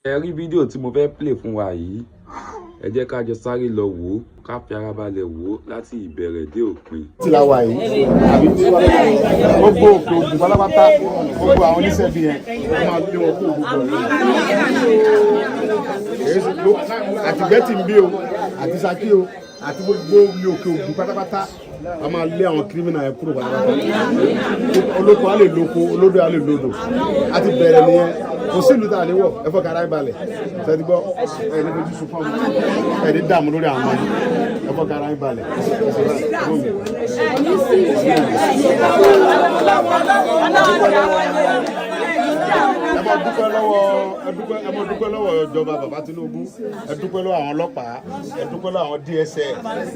Ẹ rí fídíò tí mo fẹ́ play fún wa yìí, ẹ jẹ́ ká jọ sáré lọ wò ó, ká fi ara balẹ̀ wò ó láti ìbẹ̀rẹ̀ dé òpin. Tí la wà yìí, àbí tí wọ́n gbogbo òkè ògùn pátápátá, gbogbo àwọn oníṣẹ́ bí yẹn, wọ́n máa gbé wọn kó ògùn àtìgbẹ́tì ń bí o, àti Ṣakí o, àti gbogbo òkè ògùn pátápátá, a máa lé àwọn kírímìnà yẹn kúrò pátápátá. Olóko á lè lóko, olódò á lè lódò, a ti bẹ̀rẹ̀ nìyẹn. Kò sí ìlú tá a lè wọ̀ ẹ fọ́ kára ìbalẹ̀ ṣẹ́ni gbọ́ ẹni fojú sùn fún ọmọ ẹni dààmú lórí àwọn ọmọ ẹ fọ́ kára ìbalẹ̀ ẹ mọ dúpẹ́ lọ́wọ́ ìjọba bàbá Tinubu, ẹ dúpẹ́ lọ́wọ́ àwọn ọlọ́pàá, ẹ dúpẹ́ lọ́wọ́ àwọn DSS,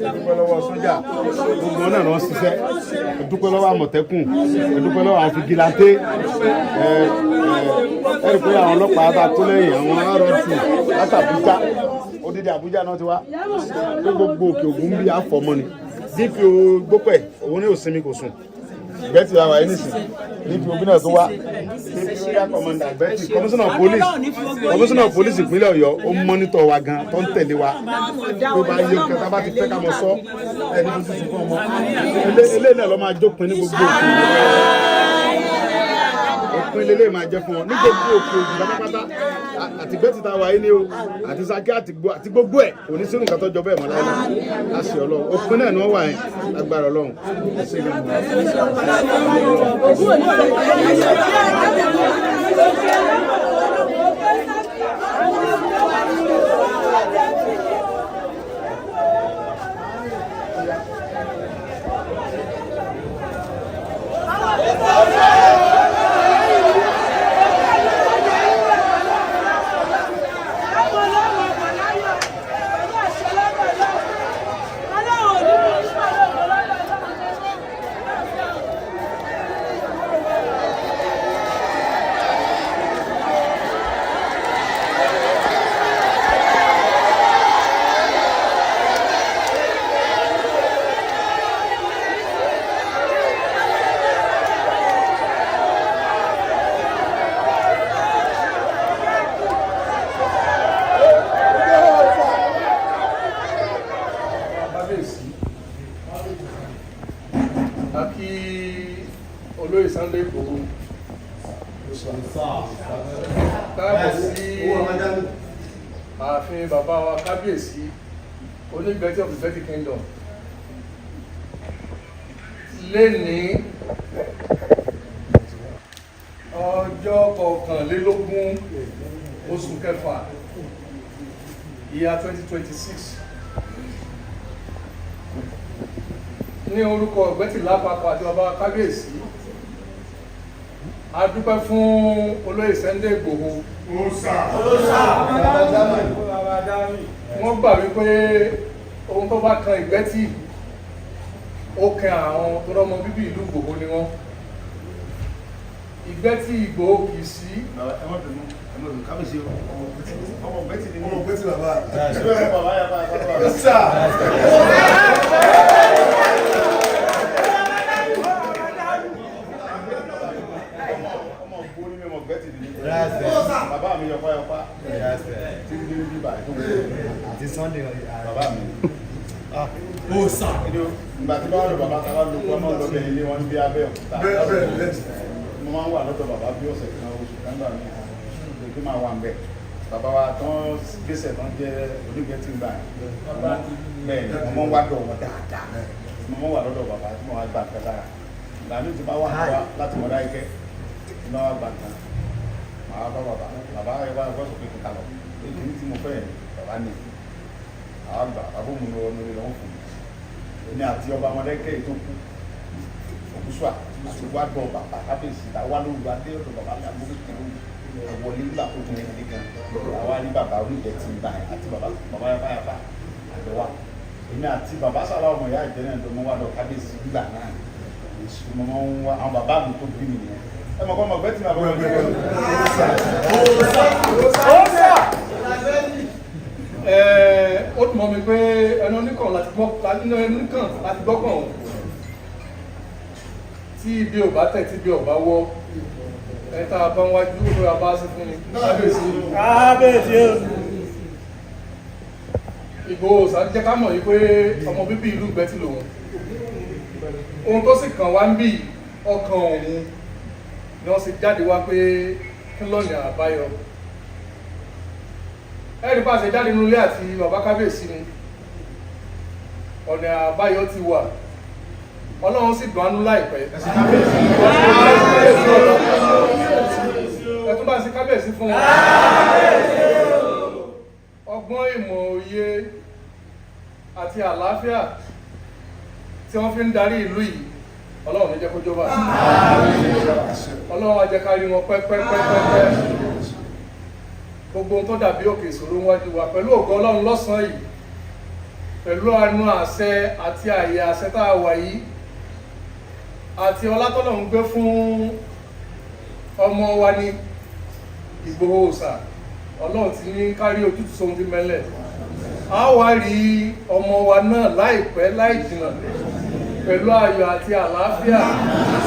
ẹ dúpẹ́ lọ́wọ́ sójà, gbogbo náà lọ ṣiṣẹ́, ẹ dúpẹ́ lọ́wọ́ Àmọ̀tẹ́kùn, ẹ dúpẹ́ lọ́wọ́ àwọn fìgìláńtẹ́, ẹ rí pé àwọn ọlọ́pàá bá tó lẹ́yìn àwọn ROT láti Àbújá, odidi Àbújá náà ti wá, pé gbogbo òkè ògùn bí àfọmọ́ ni DPO gbópẹ̀ òun ní òsinmi kò sùn bẹ́ẹ̀ ti àwọn ẹni sìn DPO bí náà tó wá area commander bẹ́ẹ̀ ti commissioner of police ìpínlẹ̀ Ọ̀yọ́ ó mọ́nítọ̀ wa gan tó ń tẹ̀lé wa tó bá yẹ kí tá bá ti fẹ́ ká mọ sọ ẹni tó ti fún ọmọ eléyìí náà lọ́ máa jópin ní gbogbo òkè òpin lélẹ́yìí máa jẹ́ fún ọ ní gbogbo òkè òjì pátápátá àti bẹ́ẹ̀ ti ta wáyé ní o àti Ṣakí àti gbogbo ẹ̀ kò ní sínú nǹkan tó jọ bẹ́ẹ̀ mọ́ láyé láṣẹ Ọlọ́run òpin náà ni wọ́n wà yẹn lágbára Ọlọ́run ẹ̀sìn ìgbà Akí olóyè Sunday Igboho káàbọ̀ sí ààfin bàbá wa kábíyèsí onígbẹ́tí of the Thirty Kingdom lénìí ọjọ́ kọkànlélógún oṣù kẹfà ìyá 2026 ní orúkọ ọ̀gbẹ́tì lápapọ̀ àti bàbá kábíyèsí a dúpẹ́ fún olóyè Sunday Igboho wọ́n gbà wípé ohun tó bá kan ìgbẹ́tì ó kan àwọn tó rọ́mọ bíbí ìlú Igboho ni wọ́n ìgbẹ́tì Igboho kì í sí kábíyèsí ọmọ ọ̀gbẹ́tì ni ọmọ ọ̀gbẹ́tì bàbá bàbá mi yọpá tí ní bí báyìí àti Sunday bàbá mi ó sà nígbà tí báwọn lọ bàbá tàbá lọ pọ́ náà lọ́bẹ̀ ilé wọn bí abẹ́ òkúta mo máa ń wà lọ́dọ̀ bàbá bí ọ̀sẹ̀ kan oṣù kẹ́ńdà mi èdè máa wà ń bẹ̀ bàbá wa tán gbèsè tán jẹ́ onígbẹ́ tí ń gbà bẹ́ẹ̀ ni mo máa ń wá dọ̀ wọn dáadáa mo máa ń wà lọ́dọ̀ bàbá tí mo wá gbà fẹ́ lára ìlànà tí bá wà láti mọ̀dá ikẹ́ iná wá gbà kan màá bá bàbá ẹ wá ẹgbẹ́ sọ pé kíkà lọ èyí tí mo fẹ́ bàbá ní àwọn àgbà àbómu lọ ní ìlú ọ̀hún fún mi ní àti ọba Mọdákẹ́kẹ́ tó kú òkúṣùà àṣùgbọ́ àgbọ̀ bàbá kábíyèsí àwa ló gba dé ọ̀dọ̀ bàbá mi àgbọ̀ kékeré wọlé nígbà tó tún ní gan àwa ní bàbá oníjẹ ti ń bá yẹn àti bàbá yàbá àgbẹ̀wà èmi àti bàbá sàlá ọmọ ìyá ìjẹ́ náà tó mọ́ wà lọ kábíyèsí gbígbà náà mo máa ń wá àwọn bàbá mi tó bí mi nìyẹn ẹ mọ̀ kọ́ mọ̀ gbẹ́tì náà bọ́ ó tún mọ́ mi pé ẹnu oníkàn láti gbọ́kàn tí ibi ò bá tẹ̀ tí ibi ò bá wọ́ ẹ̀ta bá ń wájú ó rà bá sí fún ni kábíyèsí o. Ìgbòho jẹ́ ká mọ̀ yí pé ọmọ bíbí ìlú Ìgbẹ́tì lòun. Ohun tó sì kàn wá ń bí ọkàn òun ni wọ́n sì jáde wá pé kí lọ́nà àbáyọ. Ẹ̀rí bá ṣe jáde nínú ilé àti bàbá kábíyèsí ni ọ̀nà àbáyọ ti wà. Ọlọ́run sì dùn ánú láìpẹ́. Ẹ̀tún bá sí kábíyèsí fún wọn. Ọgbọ́n ìmọ̀ òye àti àlàáfíà tí wọ́n fi ń darí ìlú yìí Ọlọ́run ní jẹ́ kó jọba. Ọlọ́run á jẹ́ ká rí wọn pẹ́pẹ́pẹ́pẹ́. Gbogbo ohun tó dàbí òkè ìṣòro wájú wa pẹ̀lú ògo Ọlọ́run lọ́sàn-án yìí pẹ̀lú àánú àṣẹ àti àyè àṣẹ tá a wà yìí àti ọlá t'Ọlọ́run gbé fún ọmọ wa ní Ìgbòho Òòṣà. Ọlọ́run ti ní kárí ojútùú sóhun tí mẹ́lẹ̀. A wá rí ọmọ wa náà láìpẹ́ láì jìnà pẹ̀lú ayọ̀ àti àlàáfíà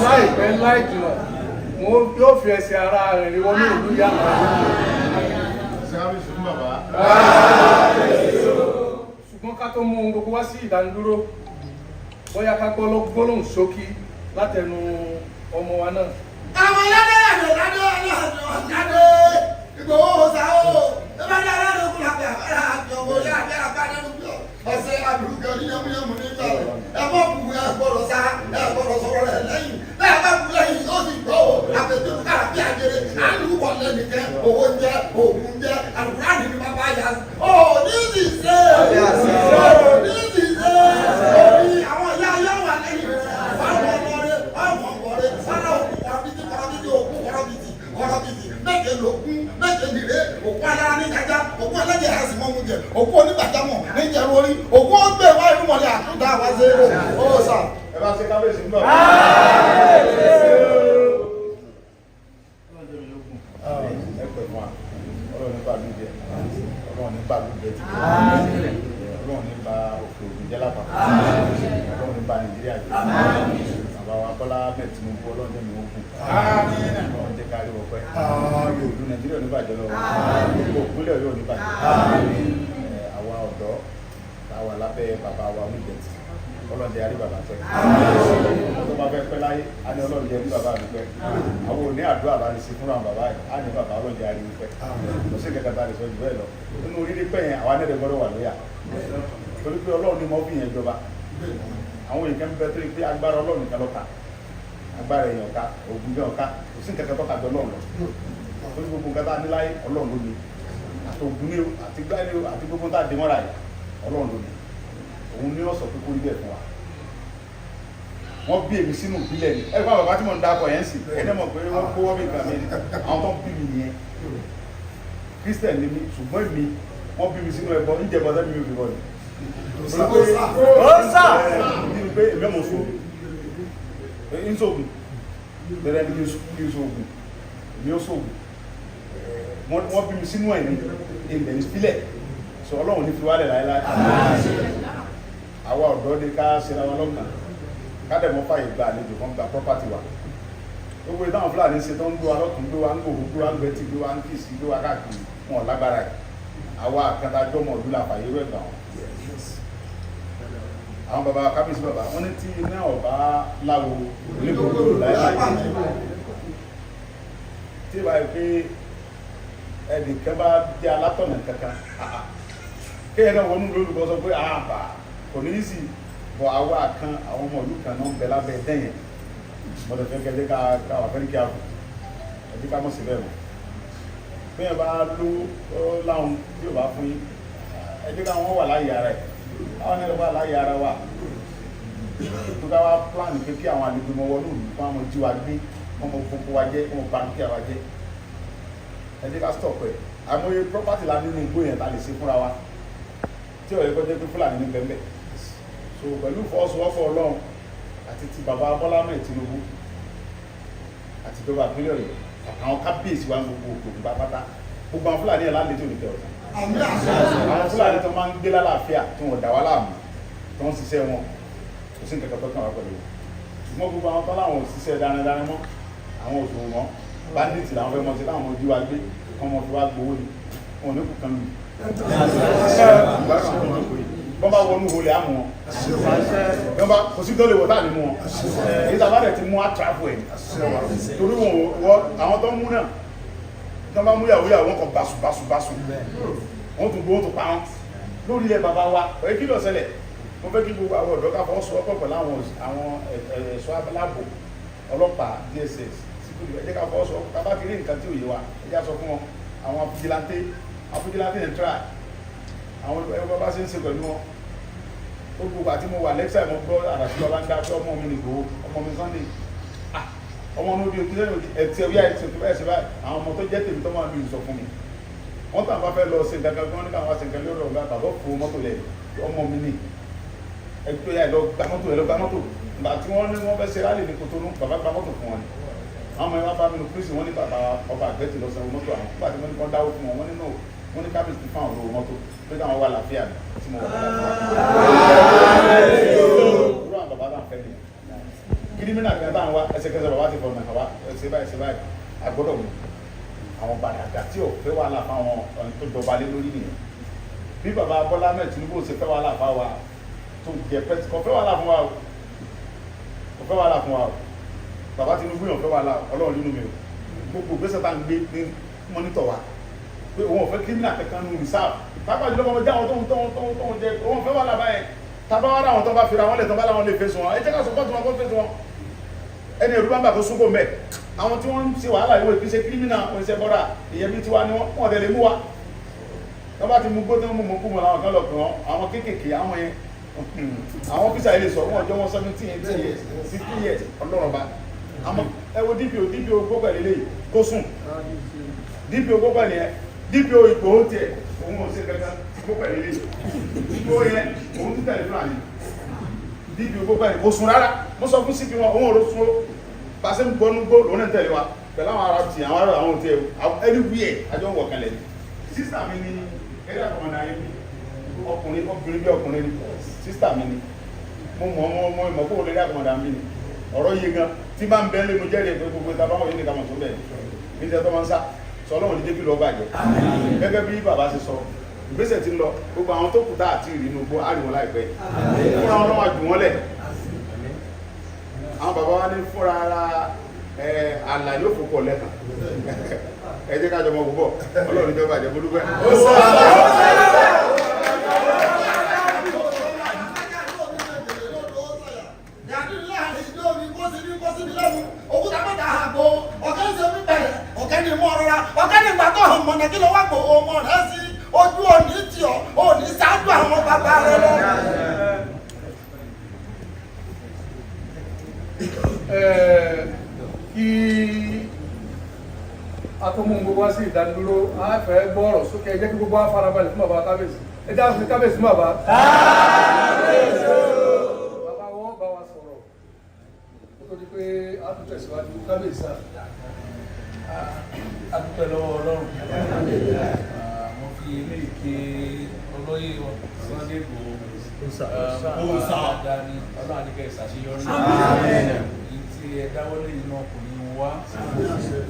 láìpẹ́ láì jìnà. Mo yóò fi ẹsẹ̀ ara rẹ̀ rí wọnú ìlú yá. Ṣùgbọ́n ká tó mú ohun gbogbo wá sí ìdánidúró, bóyá ká gbólóhùn ṣókí látẹnu ọmọ wa náà. Àwọn ọlọ́dẹ Ìgbòho Òòṣà o, ẹ bá dá aláàrẹ kúrò àbẹ̀ àbára àti ọmọ orí àbẹ̀ àbára lójú ọ̀sẹ̀ àbúrúkọ ní yẹmúyẹmú ní ìgbàlẹ̀. Ẹ bọ́ bù ẹ gbọ́dọ̀ sá, ẹ gbọ́dọ̀ sọ̀rọ̀ rẹ̀ lẹ́yìn. Bẹ́ẹ̀ bá bù lẹ́yìn yóò sì gbọ́ o, àbẹ̀tẹ̀ kára bí àjẹrẹ. Àlù wọlé nìkẹ́, owó ń jẹ́, òògùn jẹ́, àlùkùrá nìkí bàbá yà. Ó ní ti ṣe, ó ní ti ṣe, òní àwọn ìyá ayé wà lẹ́yìn rẹ̀. Wọ́n méje lògún méje nìre òkú alára ní kájá òkú alájẹ àti mọ́mú jẹ òkú onígbàjámọ̀ ní jẹun orí òkú ọgbẹ́ wa irú mọ̀lẹ́ àtúndà wá sí eré Òòṣà. Ẹ bá ṣe kábíyèsí ń bọ̀. Ẹ pẹ̀ fún wa Ọlọ́run nípa lóúnjẹ Ọlọ́run nípa lóúnjẹ tí Ọlọ́run nípa òkè ògùn jẹ́ lápapọ̀ Ọlọ́run nípa Nàìjíríà jẹ́ bàbá wa Bọ́lá Ahmed Tinubu Ọlọ́run jẹ́ mi ó kù Ọlọ́run jẹ́ kárí wọ́pẹ́ ìlú Nàìjíríà oníbàjẹ́ lọ́wọ́ gbogbo òkúlẹ̀ Ọ̀yọ́ oníbàjẹ́ àwa ọ̀dọ́ àwa lábẹ́ bàbá wa Onígbẹ̀tì Ọlọ́run jẹ́ àrí bàbá pẹ́ tó bá fẹ́ pẹ́ láyé á ní Ọlọ́run jẹ́ àrí bàbá mi pẹ́ àwọn òní àdúrà bá ní sí fúnra bàbá yìí á ní bàbá Ọlọ́run jẹ́ àrí mi pẹ́ kò sí kẹkẹ tá a lè sọ jù bẹ́ẹ̀ lọ nínú oríire pẹ́ yẹn àwa nílẹ̀ gbọ́dọ̀ wà lóyà torí pé Ọlọ́run ni mo fi yẹn jọba àwọn èèyàn bẹ tó pé agbára Ọlọ́run nìkan ló ká agbára èèyàn ká ògùn jẹ́ ọ̀ká kò sí nǹkan tó ká jọ Ọlọ́run lọ torí gbogbo nǹkan tá a ní láyé Ọlọ́run ló ní àti ògùn ní o àti gbá ní o àti gbogbo tá a dé mọ́ra yìí Ọlọ́run ló ní òun ní ọ̀sọ̀ pé kó rí bẹ́ẹ̀ fún wa wọ́n bí èmi sínú ìbílẹ̀ ni ẹ gbọ́ bàbá tí mo ń dákọ̀ yẹn sì ẹni mọ̀ pé wọ́n kó wọ́n bí nǹkan mi ni àwọn tó ń bí mi nìyẹn Christian ni mi ṣùgbọ́n èmi wọ́n bí mi sínú ẹbọ níjẹ̀bọ sẹ́mi mi ò fi bọ́ ni Òòṣà nínú pé èmi ọmọ sóògùn ìṣògùn bẹ̀rẹ̀ ní ìṣògùn èmi ó sóògùn wọ́n bí mi sínú ẹ̀ ní ilẹ̀ ìpínlẹ̀ sọ Ọlọ́run ní fi wálẹ̀ láíláí àwa ọ̀dọ́ ní ká ṣera wọn lọ́kàn kádẹ̀mọ́ fàyè gba àlejò kan gba property wa gbogbo ìdáhùn Fúlàní ṣe tó ń gbé wa lọ́tún gbé wa ń gbòòrò gbé wa ń gbẹ́tì gbé wa ń kìsì gbé wa káàkiri wọn lágbára ẹ̀ àwa àkàtàjọ́mọ̀ ọdún làfàyè rẹ̀ gbà wọn àwọn bàbá kábíyèsí bàbá wọn ní tí iná ọba láwo onígbòkúrò láìláì tí ìbá yìí pé ẹnìkan bá jẹ́ alátọ̀nà kankan kéèyàn náà wọnú lórúkọ sọ pé àbà kò ní í sì bọ̀ àwa kan àwọn ọmọ ìlú kan náà ń bẹ lábẹ́ dẹ́yìn mọ̀tò fẹ́ kẹ́ ká wà fẹ́ kí a kù ẹbí ká mọ̀ sí bẹ́ẹ̀ mọ̀ bẹ́ẹ̀ bá ló láwọn tí ò bá fún yín ẹbí ká wọ́n wà láyé ara ẹ̀ àwọn ẹ̀rọ wà láyé ara wa tó ká wá plan pé kí àwọn àlejò mọ wọnú ìlú fún àwọn jí wa gbé wọn mọ gbogbo wa jẹ wọn bá dúkìá wa jẹ ẹbí ká stop ẹ̀ àmọye property la nínú igbó yẹn ta lè ṣe fúnra wa tí ọ̀rẹ́ kọjá pé Fúlàní ní bẹ́ẹ̀ so pẹ̀lú fọ́ọ̀sowọ́pọ̀ Ọlọ́run àti ti bàbá Bọ́lá Ahmed Tinubu àti ìjọba ìpínlẹ̀ Ọ̀yọ́ àwọn kábíyèsí wa gbogbo òkè pátá gbogbo àwọn Fúlàní ẹ̀ lálejò nìkẹ́ ọ̀tá àwọn Fúlàní tó máa ń gbé lálàáfíà tí wọ́n dà wá láàmú tó ń ṣiṣẹ́ wọn kò sí nǹkan tó kàn wá pẹ̀lú wọn ṣùgbọ́n gbogbo àwọn tó láwọn òṣìṣẹ́ dáradára mọ́ àwọn òṣòwò mọ́ bandits làwọn fẹ́ mọ̀ sí táwọn ọmọ ojú wa gbé ọmọ fi wá gbowó ni wọn ò ní kù kan lù bọ́n bá wọnú olè àmú wọn bọ́n bá kò sí tó lè wọ̀ táà ní mú wọn èyí tàbá rẹ̀ ti mú àtàràfù ẹ̀ torí wọn àwọn tó ń mú náà tó bá mú yàwó wọn kọ báṣubáṣu wọn tún gbówó tó pa wọn lórí ilẹ̀ bàbá wa ọ̀yẹ́ kí ló ṣẹlẹ̀ mo fẹ́ kí gbogbo àwọn ọ̀dọ́ ká fọwọ́ sowọ́pọ̀ pẹ̀lú àwọn ẹ̀ṣọ́ aláàbò ọlọ́pàá DSS síkúrú ẹ̀jẹ̀ ká fọwọ́ sowọ́pọ̀ ká bá ti rí nǹkan tí ò yé wa ẹ̀jẹ̀ sọ fún wọn àwọn fìjìláńtẹ́ ẹ̀ tíra àwọn ẹgbẹ́ bá ṣe ń ṣe pẹ̀lú wọn ó gbogbo àti mo wà lẹ́ksà mo gbọ́ àdàtí bàbá ń dá pé ọmọ mi nìgbò ọmọ mi Sunday ọmọ ní ojú ìpínlẹ̀ ẹ̀tì ẹ̀wí àìsí òkú bẹ́ẹ̀ ṣe báyìí àwọn ọmọ tó jẹ́ tèmi tó máa lu ìsọ fún mi wọ́n tàn bá fẹ́ lọ sí nǹkan kan ní káwọn ṣe nǹkan lórí ọ̀gá bàbá fò mọ́tò lẹ̀ ọmọ mi ní ẹgbẹ́ yà lọ gba mọ́tò ìgbà tí wọ́n ní wọ́n fẹ́ ṣe rálì ní Kòtónú bàbá gba mọ́tò fún wọn ni àwọn ọmọ yẹn wá bá mi nù kírísì wọ́n ní bàbá ọba àgbẹ̀tì lọ sanwó mọ́tò àwọn nígbà tí wọ́n ní kọ́ dáwó fún wọn wọ́n ní kábíyèsí ti fáwọn olówó mọ́tò pé káwọn wà láfíà tí mo wà láfíà kírímínà kan táwọn wá ẹsẹ̀kẹsẹ̀ bàbá ti fọ̀nà àwa ẹsẹ̀ báyìí agbọ́dọ̀ mú àwọn bàdàgà tí ò fẹ́ wàhálà fáwọn tó jọba lé lórí nìyẹn bí bàbá Bọ́lá mẹ́ẹ̀ Tinubu ṣe fẹ́ wàhálà fáwa tó jẹ pẹ́ kò fẹ́ wàhálà fún wa o kò fẹ́ wàhálà fún wa o bàbá Tinubu yàn fẹ́ wàhálà Ọlọ́run nínú mi o gbogbo gbèsè tá à ń gbé ní mọ́nítọ̀ wa pé òun ò fẹ́ kírímínà kankan nù rìsáàf pápá jùlọ ọmọ jẹ́ àwọn tó ń jẹ òun fẹ́ wàhálà báyẹn tábà wà láwọn tó bá fira wọn lẹ̀ tó bá láwọn lè fèsì wọn ẹ jẹ́ ká sọ fọ́ọ̀tù wọn kó fèsì wọn ẹni ẹ̀rú bá ń bà kó súnkò mẹ́ àwọn tí wọ́n ń ṣe wàhálà ìwé ìpínṣẹ́ kírímìnà oníṣẹ́ bọ́dà ìyẹn bí tiwa ni wọ́n tẹ̀lé mú wa wọ́n bá ti mú gbótó mú kú mọ́ àwọn kan lọ kàn àwọn kéékèèké àwọn yẹn àwọn ọ́fíìsà ilé sọ wọ́n ọjọ́ wọn 17 years 16 years ọlọ́run bá àmọ́ ẹ wo DPO gbogbo ẹ̀ lélẹ́yìí kó sùn DPO gbogbo ẹ̀ nìyẹn DPO ipò ó tiẹ̀ òun ò ṣe kankan gbogbo ẹ̀ lélẹ́yìí ipò yẹn òun ti tẹ̀lé fúlàní DPO gbogbo ẹ̀ kò sùn rárá mo sọ fún CP wọn òun ò lọ sùn ó pàṣẹ ń gbọ́nú gbó lòun náà tẹ̀lé wa pẹ̀lú àwọn ará ti àwọn ará àwọn òtí ẹ̀ anywhere àjọ wọ̀ kalẹ̀ ní sísà mi ní ẹ̀rí àkọ́mọ̀dá yẹn ọkùnrin bí ọkùnrin ní sísà mi ní mo mọ̀ ìmọ̀ kó lórí àkọ́mọ̀dá mi ní ọ̀rọ̀ yìí gan tí bá ń bẹ́ lé mo jẹ́rìí pé gbogbo ìta báwọn yìí ní kàmọ̀ tó bẹ̀ ní ìṣẹ́ tó máa ń sá sọ ọlọ́run ní débi lọ bàjẹ́ gẹ́gẹ́ bí bàbá ṣe sọ ìgbésẹ̀ ti ń lọ gbogbo àwọn tó kù tá àti ìrìnnú gbó àrìwọ̀n láìpẹ́ fúnra wọn lọ́wọ́ àjù wọn lẹ̀ àwọn bàbá wa ní fúnra ara àlà yóò fòpọ̀ lẹ́kàn ẹ jẹ́ ká jọmọ púpọ̀ ọlọ́run jọba àjẹ́ bó dúpẹ́ ojú òní tí ọ òní sáájú àwọn bàbá rẹ lọ. Kí atọ́mú gbogbo wá sí ìdánilóró a fẹ́ gbọ́ ọ̀rọ̀ sókè ẹ jẹ́ kí gbogbo wa farabalẹ̀ fún bàbá kábíyèsí ẹ jẹ́ àfihàn kábíyèsí fún bàbá. Bàbá wọn bá wa sọ̀rọ̀ nítorí pé a tún tẹ̀síwájú kábíyèsí a dúpẹ́ lọ́wọ́ Ọlọ́run mo fi eléyìí ké olóyè Sunday Igboho dáadáa ní Ọlọ́run àdìgẹ́ ìṣàṣeyọrí èyí tí ẹ dáwọ́lé inú ọkùnrin wá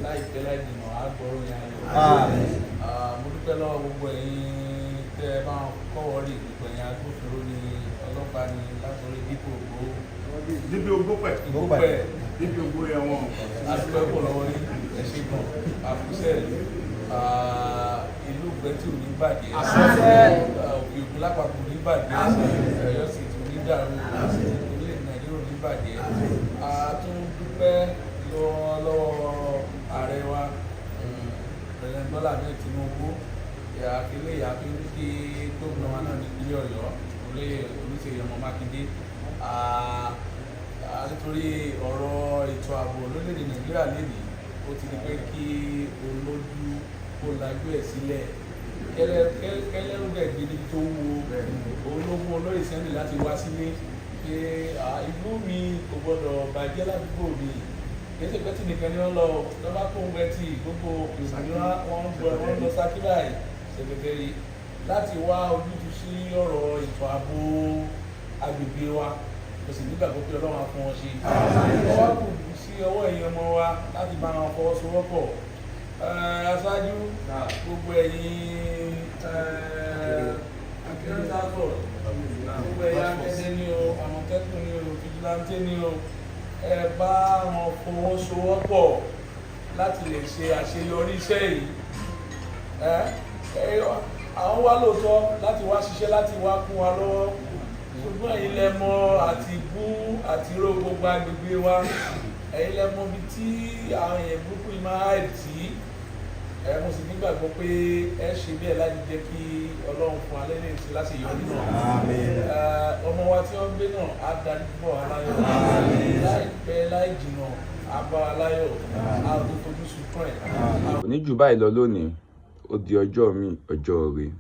láìpẹ́ láì dènà àgbọ̀rọ̀ yẹn ayọ̀ mo dúpẹ́ lọ́wọ́ gbogbo ẹ̀yin tẹ́ ẹ máa kọ́wọ́ rí gbogbo ẹ̀yin agbófinró ní ọlọ́pàá ní látọ̀rí dípò Igboho níbi ògbó ẹ̀wọ̀n adúpẹ́ pọ̀ lọ́wọ́ ní ẹ̀ṣẹ̀ kan àfúnṣẹ́ ìlú gbẹ́tì òní bàjẹ́ òkè òkú lápapọ̀ òní bàjẹ́ Ọ̀yọ́ sì ti òní dàrú orílẹ̀ Nàìjíríà òní bàjẹ́ a tún dúpẹ́ lọ́wọ́ ààrẹ wa President Bọ́lá Ahmed Tinubu àkílẹ̀ àfihàn gómìnà wa náà ní ìpínlẹ̀ Ọ̀yọ́ Olúṣèyí ọmọ Mákindé nítorí ọ̀rọ̀ ètò ààbò lórílẹ̀-èdè Nàìjíríà lénìí ó ti di pé kí olójú kó lajú ẹ̀ sílẹ̀ kẹlẹ́rú dẹ̀ gbé níbi tó wo ológun olóyè sẹ́ni láti wá sílé pé ìlú mi kò gbọ́dọ̀ bàjẹ́ ládùúgbò mi kẹsẹ̀ pẹ́tì nìkan ni wọ́n lọ lọ́ba kó ń gbẹ́tì gbogbo ìsìnlá wọ́n lọ sákìláì sẹ̀kẹ̀tẹ̀rì láti wá ojútùú sí ọ̀rọ̀ ètò ààbò agbègbè wa kò sì nígbàgbọ́ pé Ọlọ́run á fún wọn ṣe. Wọ́n wá kù sí ọwọ́ ẹ̀yin ọmọ wa láti bá wọn fọwọ́sowọ́pọ̀ aṣáájú gbogbo ẹ̀yin akérésàtọ̀ gbogbo ẹ̀yin akẹ́dẹ́ ní o àmọ̀tẹ́kùn ní o fìjìláńtì ní o ẹ bá wọn fọwọ́sowọ́pọ̀ láti lè ṣe àṣeyọrí iṣẹ́ yìí àwọn wá lóòótọ́ láti wá ṣiṣẹ́ láti wá kún wa lọ́wọ́ ṣùgbọ́n ẹ̀yin lẹ mọ̀ àti bú àti ró gbogbo agbègbè wa ẹ̀yin lẹ mọ̀ bí tí àwọn èèyàn burúkú yìí máa hàì tí mo sì nígbàgbọ́ pé ẹ ṣe bẹ́ẹ̀ láti jẹ́ kí Ọlọ́run fún alẹ́ lè ṣe láti yọ nínú ọmọ wa tí wọ́n gbé náà á darí bọ̀ aláyọ̀ láìpẹ́ láì jìnnà á bá aláyọ̀ á tó fojú sunkún ẹ̀. Kò ní jù báyìí lọ lónìí, ó di ọjọ́ mi, ọjọ́ rẹ̀.